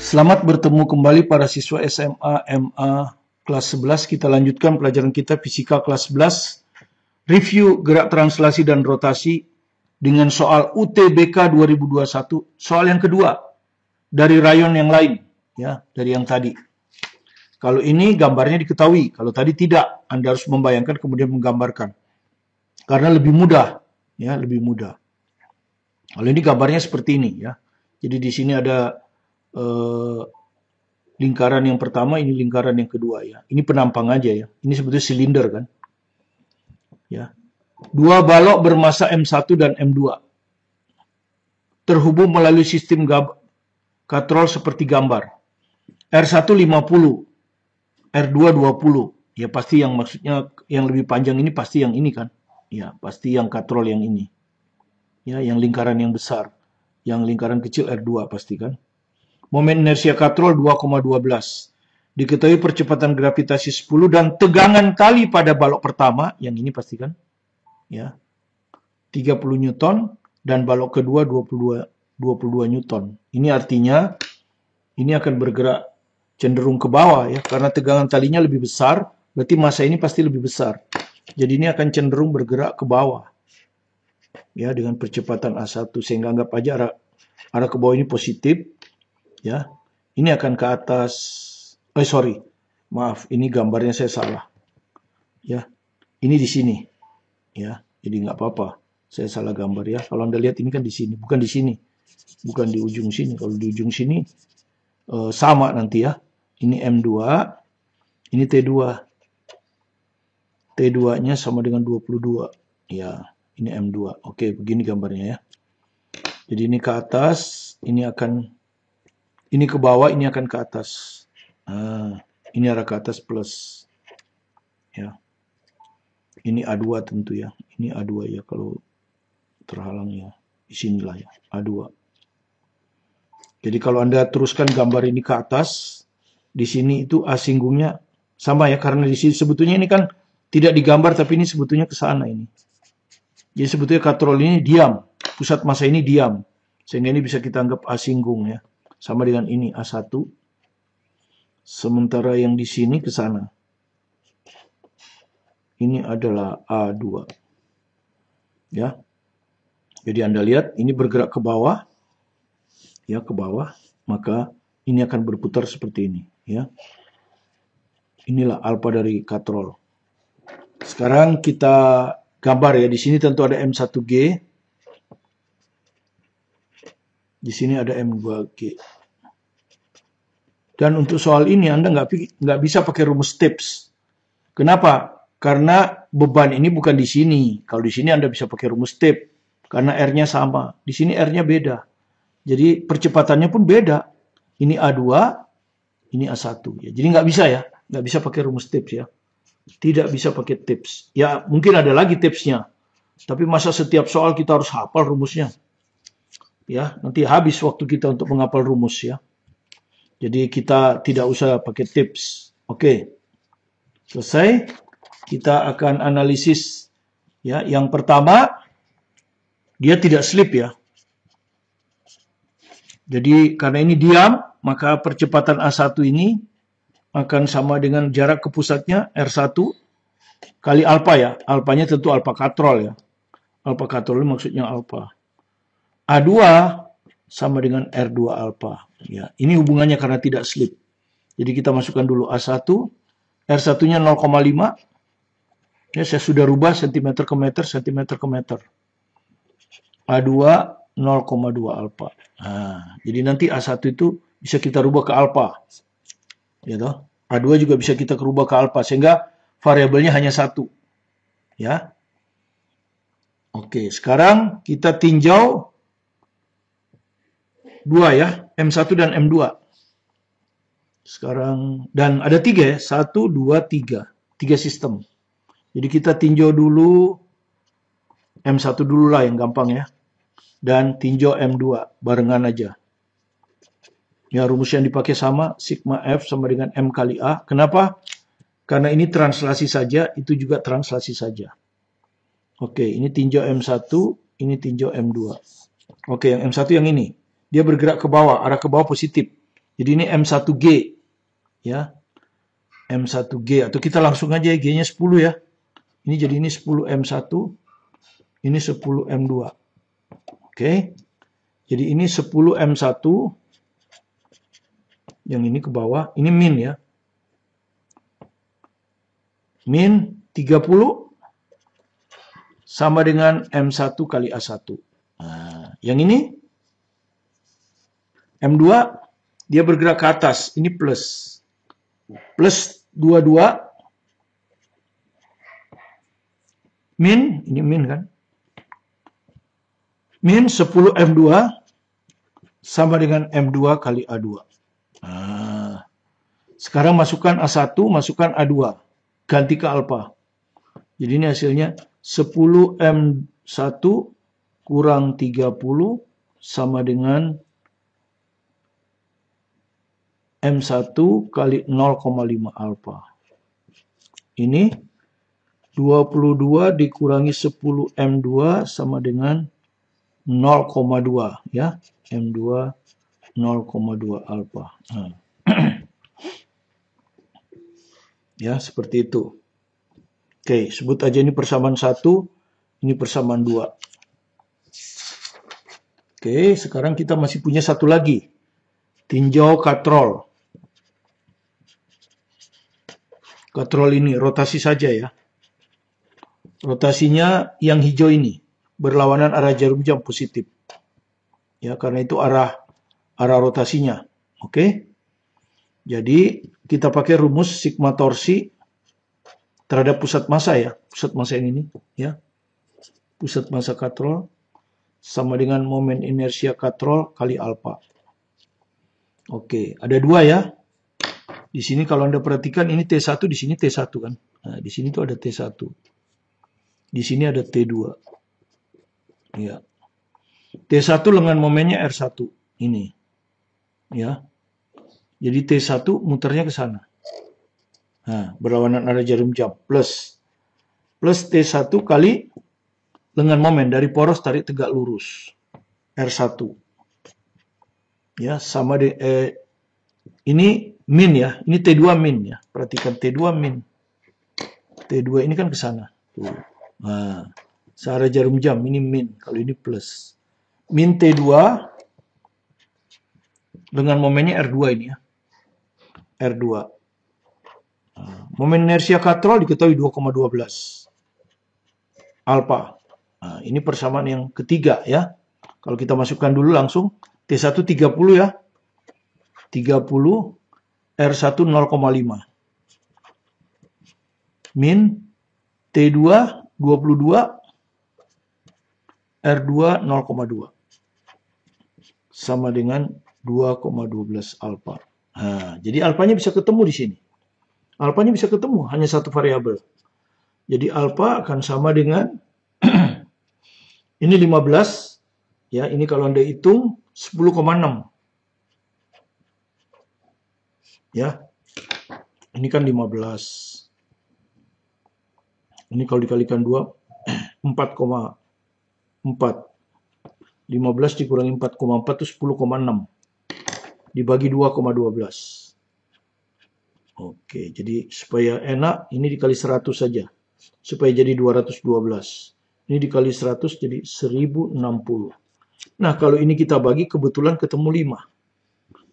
Selamat bertemu kembali para siswa SMA MA kelas 11. Kita lanjutkan pelajaran kita fisika kelas 11. Review gerak translasi dan rotasi dengan soal UTBK 2021. Soal yang kedua dari rayon yang lain, ya, dari yang tadi. Kalau ini gambarnya diketahui, kalau tadi tidak, Anda harus membayangkan kemudian menggambarkan. Karena lebih mudah, ya, lebih mudah. Kalau ini gambarnya seperti ini, ya. Jadi di sini ada lingkaran yang pertama, ini lingkaran yang kedua, ya. Ini penampang aja, ya. Ini sebetulnya silinder, kan. Ya. Dua balok bermassa M1 dan M2 terhubung melalui sistem katrol seperti gambar. R1 50, R2 20. Ya pasti yang maksudnya yang lebih panjang ini pasti yang ini, kan. Ya, pasti yang katrol yang ini. Ya, yang lingkaran yang besar. Yang lingkaran kecil R2 pasti, kan. Momen inersia katrol 2,12. Diketahui percepatan gravitasi 10 dan tegangan tali pada balok pertama, yang ini pastikan, ya, 30 Newton dan balok kedua 22 Newton. Ini artinya ini akan bergerak cenderung ke bawah, ya, karena tegangan talinya lebih besar, berarti massa ini pasti lebih besar. Jadi ini akan cenderung bergerak ke bawah, ya, dengan percepatan A1, sehingga anggap aja arah ke bawah ini positif. Ya, ini akan ke atas. Maaf, ini gambarnya saya salah. Ya, ini di sini. Ya, jadi nggak apa-apa. Saya salah gambar, ya. Kalau Anda lihat ini kan di sini, bukan di sini, bukan di ujung sini. Kalau di ujung sini sama nanti, ya. Ini M2, ini T2. T2-nya sama dengan 22. Ya, ini M2. Oke, begini gambarnya, ya. Jadi ini ke atas, ini ke bawah, ini akan ke atas. Ini arah ke atas plus. Ya. Ini A2 tentu, ya. Ini A2, ya, kalau terhalang, ya. Di sinilah, ya, A2. Jadi kalau Anda teruskan gambar ini ke atas, di sini itu A singgungnya sama, ya, karena di sini sebetulnya ini kan tidak digambar, tapi ini sebetulnya ke sana ini. Jadi sebetulnya katrol ini diam, pusat massa ini diam. Sehingga ini bisa kita anggap A singgung, ya. Sama dengan ini A1. Sementara yang di sini ke sana. Ini adalah A2. Ya. Jadi Anda lihat ini bergerak ke bawah. Ya, ke bawah, maka ini akan berputar seperti ini, ya. Inilah alfa dari katrol. Sekarang kita gambar, ya. Di sini tentu ada M1G. Di sini ada M2G. Dan untuk soal ini Anda nggak bisa pakai rumus TIPS. Kenapa? Karena beban ini bukan di sini. Kalau di sini Anda bisa pakai rumus TIPS. Karena R-nya sama. Di sini R-nya beda. Jadi percepatannya pun beda. Ini A2, ini A1. Ya. Jadi nggak bisa, ya. Nggak bisa pakai rumus TIPS, ya. Tidak bisa pakai TIPS. Ya mungkin ada lagi TIPS-nya. Tapi masa setiap soal kita harus hafal rumusnya? Ya, nanti habis waktu kita untuk menghafal rumus, ya. Jadi kita tidak usah pakai tips. Oke. Selesai. Kita akan analisis, ya. Yang pertama, dia tidak slip, ya. Jadi karena ini diam, maka percepatan A1 ini akan sama dengan jarak ke pusatnya R1 kali alfa, ya. Alfanya tentu alfa katrol, ya. Alfa katrol maksudnya alfa. A2 sama dengan R2 alfa. Ya, ini hubungannya karena tidak slip. Jadi kita masukkan dulu A1, R1-nya 0,5. Ya, saya sudah rubah cm ke meter, cm ke meter. A2 0,2 alfa. Nah, jadi nanti A1 itu bisa kita rubah ke alfa. Ya toh? A2 juga bisa kita rubah ke alfa, sehingga variabelnya hanya satu. Ya. Oke, sekarang kita tinjau dua, ya, M1 dan M2. Sekarang, dan ada 3, ya, 1, 2, 3. 3 sistem. Jadi kita tinjau dulu M1 dulu lah yang gampang, ya. Dan tinjau M2, barengan aja. Ya, rumus yang dipakai sama, sigma F sama dengan M kali A. Kenapa? Karena ini translasi saja, itu juga translasi saja. Oke, ini tinjau M1, ini tinjau M2. Oke, yang M1 yang ini. Dia bergerak ke bawah, arah ke bawah positif. Jadi ini M1G, ya. M1G, atau kita langsung aja G-nya 10 ya. Ini jadi ini 10 M1, ini 10 M2. Oke. Jadi ini 10 M1, yang ini ke bawah, ini min ya. Min 30 sama dengan M1 kali A1. Nah, yang ini M2 dia bergerak ke atas, ini plus. Plus 22 min, ini min kan? Min 10 M2 sama dengan M2 kali A2. Nah, sekarang masukkan A1, masukkan A2. Ganti ke alfa. Jadi ini hasilnya 10 M1 kurang 30 sama dengan M1 kali 0,5 alfa. Ini 22 dikurangi 10 M2 sama dengan 0,2 ya. M2 0,2 alfa. Nah. Ya, seperti itu. Oke, sebut aja ini persamaan 1, ini persamaan 2. Oke, sekarang kita masih punya satu lagi. Tinjau katrol. Katrol ini rotasi saja ya. Rotasinya yang hijau ini berlawanan arah jarum jam positif. Ya, karena itu arah rotasinya. Oke. Jadi kita pakai rumus sigma torsi terhadap pusat massa ya. Pusat massa yang ini ya. Pusat massa katrol sama dengan momen inersia katrol kali alfa. Oke, ada dua ya. Di sini kalau Anda perhatikan ini T1, di sini T1 kan. Nah, di sini tuh ada T1. Di sini ada T2. Ya. T1 lengan momennya R1 ini. Ya. Jadi T1 muternya ke sana. Nah, berlawanan arah jarum jam plus T1 kali lengan momen dari poros tarik tegak lurus R1. Ya, sama de ini min ya, ini T2 min ya. Perhatikan T2 min. T2 ini kan ke sana. Tuh. Nah, searah jarum jam ini min, kalau ini plus. Min T2 dengan momennya R2 ini ya. R2. Nah, momen inersia katrol diketahui 2,12 alfa. Nah, ini persamaan yang ketiga ya. Kalau kita masukkan dulu langsung T1 30 ya. 30 R1 0,5. Min T2 22 R2 0,2. Sama dengan 2,12 alfa. Nah, jadi alfanya bisa ketemu di sini. Alfanya bisa ketemu, hanya satu variabel. Jadi alfa akan sama dengan ini 15 ya, ini kalau Anda hitung 10,6. Ya. Ini kan 15. Ini kalau dikalikan 2 4,4. 15 dikurangi 4,4 itu 10,6. Dibagi 2,12. Oke, jadi supaya enak ini dikali 100 saja. Supaya jadi 212. Ini dikali 100 jadi 1060. Nah, kalau ini kita bagi kebetulan ketemu 5.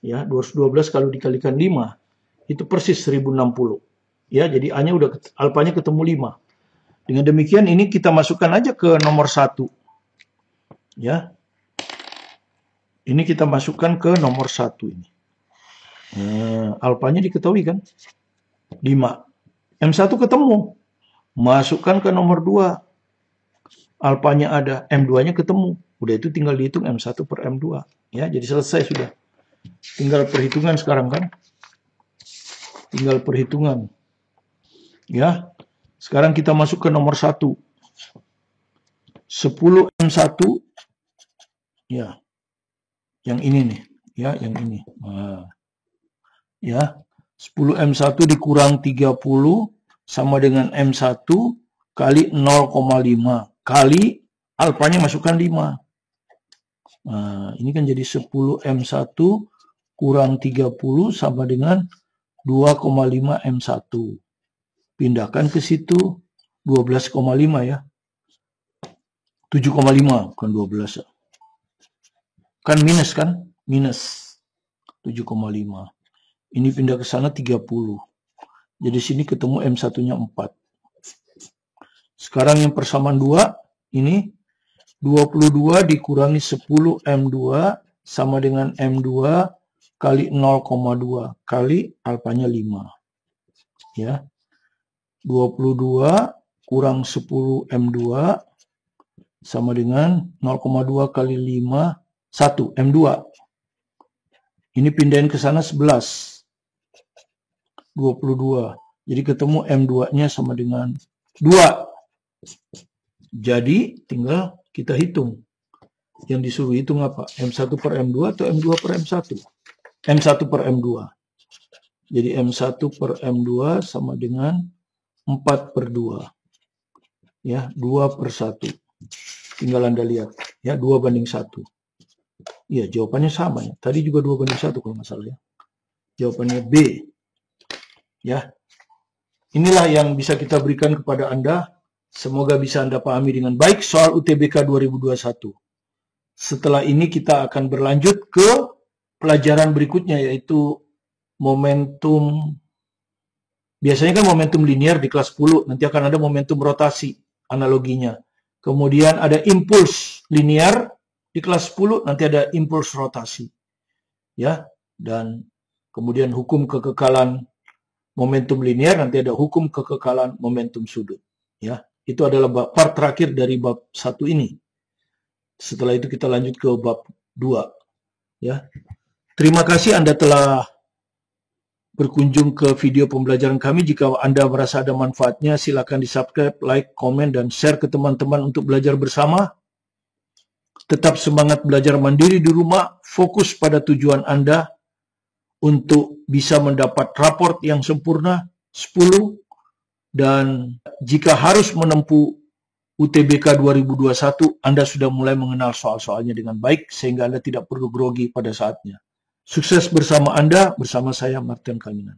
Ya, 212 kalau dikalikan 5 itu persis 1060. Ya, jadi A-nya udah alfanya ketemu 5. Dengan demikian ini kita masukkan aja ke nomor 1. Ya. Ini kita masukkan ke nomor 1 ini. Alfanya diketahui kan? 5. M1 ketemu. Masukkan ke nomor 2. Alfanya ada, M2-nya ketemu. Udah itu tinggal dihitung M1 per M2. Ya, jadi selesai sudah. Tinggal perhitungan sekarang kan? Tinggal perhitungan. Ya. Sekarang kita masuk ke nomor 1. 10 M1. Ya. Yang ini nih. Ya, yang ini. Nah. Ya. 10 M1 dikurang 30 sama dengan M1 kali 0,5 kali alfanya masukkan 5. Nah, ini kan jadi 10 M1 kurang 30 sama dengan 2,5 M1. Pindahkan ke situ 12,5 ya. 7,5 bukan 12. Kan minus kan? Minus 7,5. Ini pindah ke sana 30. Jadi sini ketemu M1-nya 4. Sekarang yang persamaan 2, ini 22 dikurangi 10 M2 sama dengan M2 kali 0,2 kali alfanya 5. Ya. 22 kurang 10 M2 sama dengan 0,2 kali 5, 1 M2. Ini pindahin ke sana 11. 22. Jadi ketemu M2-nya sama dengan 2. Jadi tinggal kita hitung. Yang disuruh hitung apa? M1 per M2 atau M2 per M1? M1 per M2. Jadi M1 per M2 sama dengan 4 per 2. Ya, 2 per 1. Tinggal Anda lihat. Ya, 2 banding 1. Iya, jawabannya sama ya. Tadi juga 2 banding 1 kalau nggak salah ya. Jawabannya B. Ya. Inilah yang bisa kita berikan kepada Anda. Semoga bisa Anda pahami dengan baik soal UTBK 2021. Setelah ini kita akan berlanjut ke pelajaran berikutnya, yaitu momentum. Biasanya kan momentum linear di kelas 10, nanti akan ada momentum rotasi analoginya. Kemudian ada impuls linear di kelas 10, nanti ada impuls rotasi. Ya, dan kemudian hukum kekekalan momentum linear, nanti ada hukum kekekalan momentum sudut. Ya, itu adalah part terakhir dari bab 1 ini. Setelah itu kita lanjut ke bab 2. Ya. Terima kasih Anda telah berkunjung ke video pembelajaran kami. Jika Anda merasa ada manfaatnya, silakan di-subscribe, like, komen, dan share ke teman-teman untuk belajar bersama. Tetap semangat belajar mandiri di rumah, fokus pada tujuan Anda untuk bisa mendapat raport yang sempurna 10, dan jika harus menempuh UTBK 2021, Anda sudah mulai mengenal soal-soalnya dengan baik sehingga Anda tidak perlu grogi pada saatnya. Sukses bersama Anda, bersama saya Martin Kaminan.